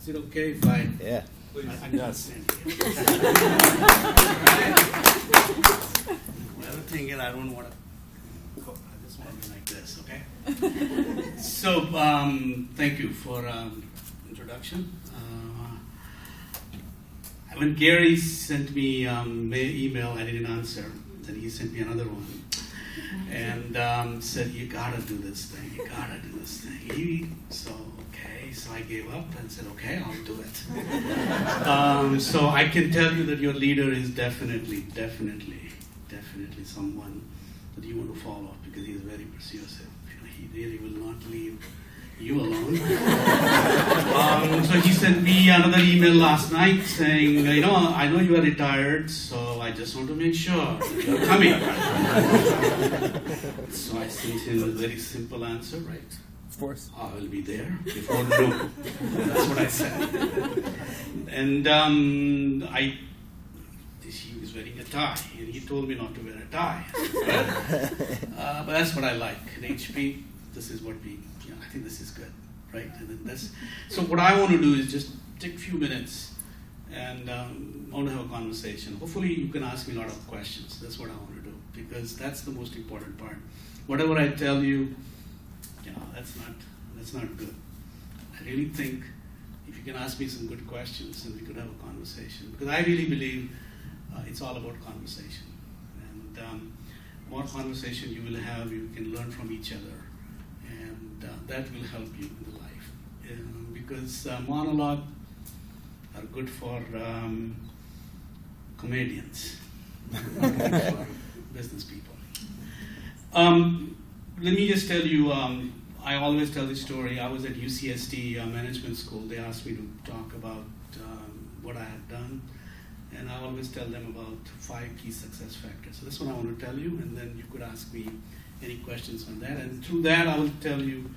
Is it okay if I? Yeah. I'm not standing here. The other thing is I don't want to go. I just want to be like this, okay? So, thank you for introduction. When Gary sent me email, I didn't answer. Then he sent me another one and said, "You gotta do this thing. You gotta do this thing." So I gave up and said, "Okay, I'll do it." So I can tell you that your leader is definitely someone that you want to follow because he is very persuasive. He really will not leave you alone. So he sent me another email last night saying, I know you are retired, so I just want to make sure that you're coming. So I sent him a very simple answer, right? Of course. I will be there before noon. That's what I said. And he was wearing a tie, and he told me not to wear a tie. But that's what I like. In HP, this is what I think this is good, right? And so what I want to do is just take a few minutes and I want to have a conversation. Hopefully you can ask me a lot of questions. That's what I want to do because that's the most important part. Whatever I tell you, that's not good. I really think if you can ask me some good questions, then we could have a conversation. Because I really believe it's all about conversation. And more conversation you will have, you can learn from each other. And that will help you in the life. Because monologue are good for comedians, not good for business people. Let me just tell you, I always tell this story. I was at UCSD management school. They asked me to talk about what I had done. And I always tell them about 5 key success factors. So that's what I want to tell you. And then you could ask me any questions on that. And through that, I will tell you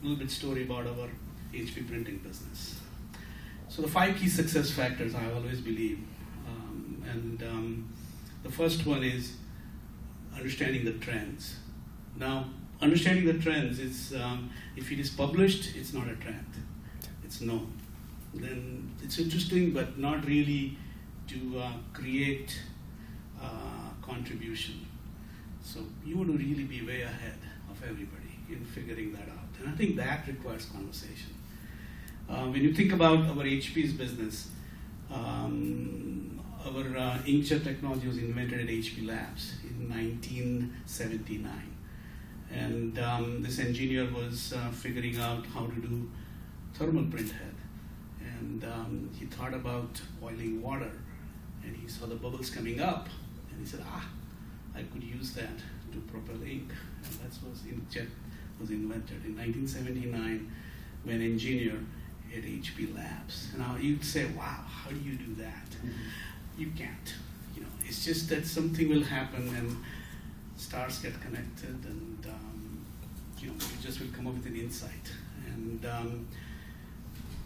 a little bit story about our HP printing business. So the 5 key success factors, I always believe. The first one is understanding the trends. Now, understanding the trends is, if it is published, it's not a trend. It's known. Then it's interesting, but not really to create contribution. So you want to really be way ahead of everybody in figuring that out. And I think that requires conversation. When you think about our HP's business, our inkjet technology was invented at HP Labs in 1979. And this engineer was figuring out how to do thermal print head. And he thought about boiling water. And he saw the bubbles coming up. And he said, I could use that to propel ink. And that's what inkjet was invented in 1979 by an engineer at HP Labs. And now you'd say, wow, how do you do that? Mm-hmm. You can't. It's just that something will happen and stars get connected and you just will come up with an insight. And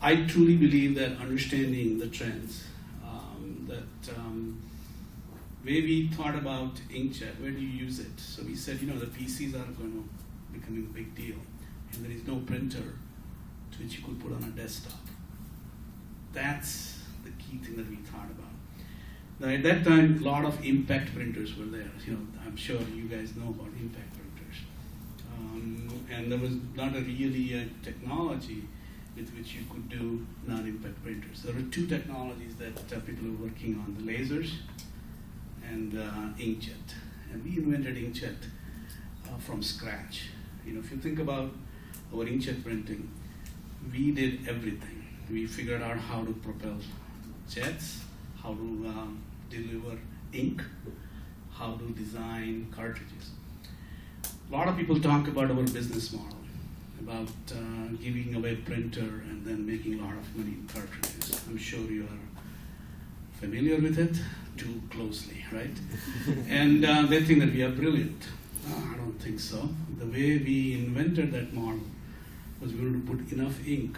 I truly believe that understanding the trends, where we thought about inkjet, where do you use it? So we said, the PCs are going to become a big deal, and there is no printer to which you could put on a desktop. That's the key thing that we thought about. Now, at that time, a lot of impact printers were there. I'm sure you guys know about impact printers. And there was not really a technology with which you could do non-impact printers. There were 2 technologies that people were working on, the lasers and inkjet. And we invented inkjet from scratch. If you think about our inkjet printing, we did everything. We figured out how to propel jets, how to deliver ink, how to design cartridges. A lot of people talk about our business model, about giving away printer and then making a lot of money in cartridges. I'm sure you are familiar with it too closely, right? And they think that we are brilliant. I don't think so. The way we invented that model was we wanted to put enough ink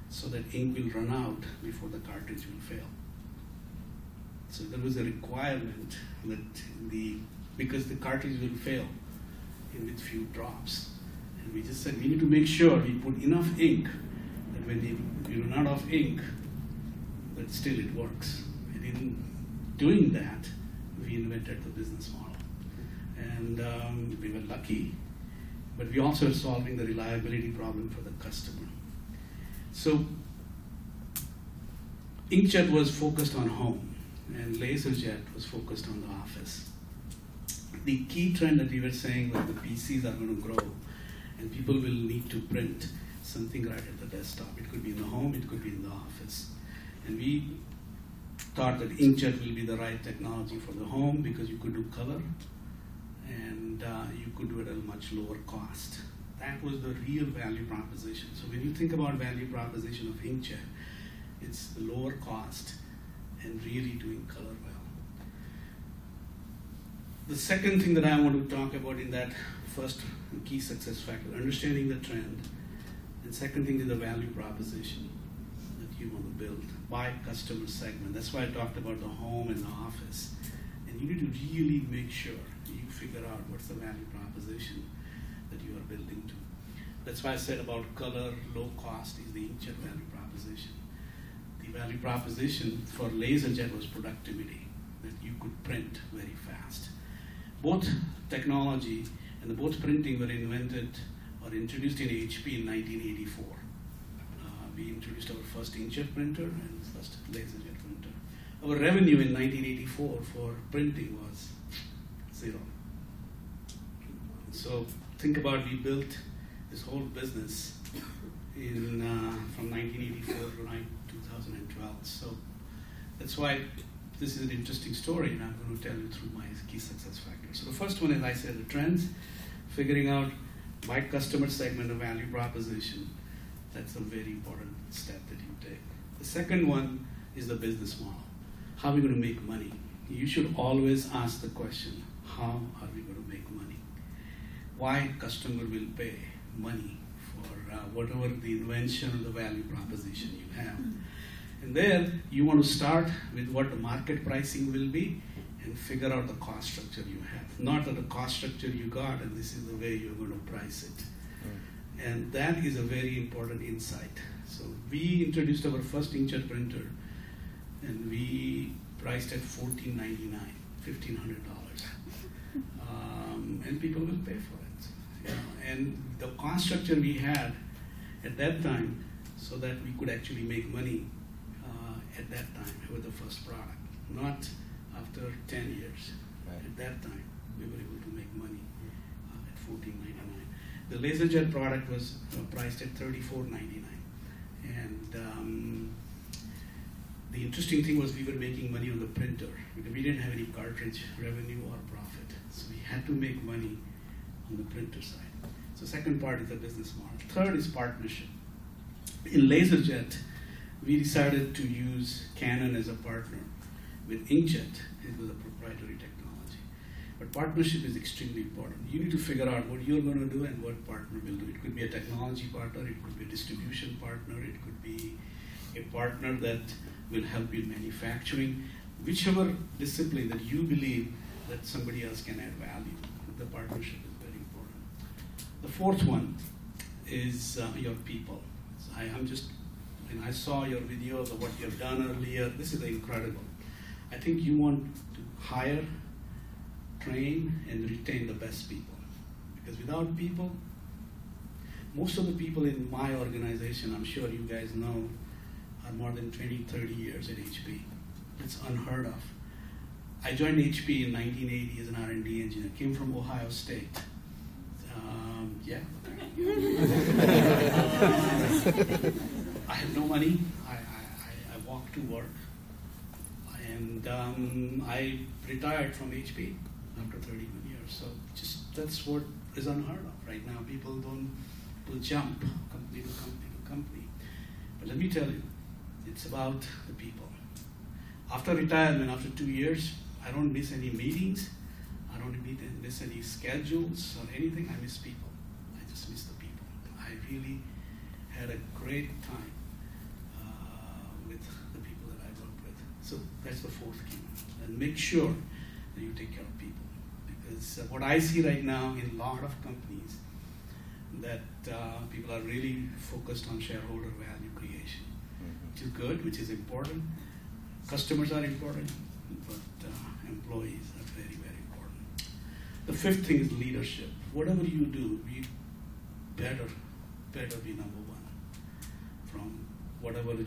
so that ink will run out before the cartridge will fail. So there was a requirement that because the cartridge will fail with few drops. And we just said we need to make sure we put enough ink that when you run out of ink, but still it works. And in doing that, we invented the business model. And we were lucky, but we also are solving the reliability problem for the customer. So inkjet was focused on home, and laserjet was focused on the office. The key trend that we were saying was the PCs are going to grow, and people will need to print something right at the desktop. It could be in the home, it could be in the office. And we thought that inkjet will be the right technology for the home because you could do color, and you could do it at a much lower cost. That was the real value proposition. So when you think about value proposition of inkjet, it's the lower cost and really doing color well. The second thing that I want to talk about in that first key success factor, understanding the trend, and second thing is the value proposition that you want to build by customer segment. That's why I talked about the home and the office. And you need to really make sure you figure out what's the value proposition that you are building to. That's why I said about color, low cost is the inkjet value proposition. The value proposition for laserjet was productivity, that you could print very fast. Both technology and both printing were invented or introduced in HP in 1984. We introduced our first inkjet printer and first laserjet printer. Our revenue in 1984 for printing was 0. So think about, we built this whole business in from 1984 to 2012. So that's why this is an interesting story, and I'm going to tell you through my key success factors. So the first one is, I said, the trends, figuring out by customer segment a value proposition. That's a very important step that you take. The second one is the business model. How are we going to make money? You should always ask the question, how are we going to make money? Why customer will pay money for whatever the invention or the value proposition you have. And then you want to start with what the market pricing will be and figure out the cost structure you have. Not that the cost structure you got and this is the way you're going to price it. And that is a very important insight. So we introduced our first inkjet printer and we priced at $1,499, $1,500. And people will pay for it. You know? And the cost structure we had at that time so that we could actually make money at that time with the first product, not after 10 years. Right. At that time, we were able to make money at $1,499. The laserjet product was priced at $34.99. And the interesting thing was we were making money on the printer because we didn't have any cartridge revenue or profit. So we had to make money on the printer side. So second part is the business model. Third is partnership. In laserjet, we decided to use Canon as a partner. With inkjet, it was a proprietary technology. But partnership is extremely important. You need to figure out what you're going to do and what partner will do. It could be a technology partner, it could be a distribution partner, it could be a partner that will help you in manufacturing. Whichever discipline that you believe that somebody else can add value, the partnership is very important. The fourth one is your people. So I saw your videos of what you have done earlier. This is incredible. I think you want to hire, train, and retain the best people. Because without people, most of the people in my organization, I'm sure you guys know, are more than 20, 30 years at HP. It's unheard of. I joined HP in 1980 as an R&D engineer. Came from Ohio State. Yeah. I had no money. I walked to work. And I retired from HP after 31 years. So just that's what is unheard of right now. People will jump company to company to company. But let me tell you, it's about the people. After retirement, after 2 years, I don't miss any meetings. I don't miss any schedules or anything. I miss people. I just miss the people. I really had a great time with the people that I worked with. So that's the fourth key. And make sure that you take care of people. Because what I see right now in a lot of companies, that people are really focused on shareholder value creation, which is good, which is important. Customers are important, but employees are very, very important. The fifth thing is leadership. Whatever you do, you better be number one from whatever you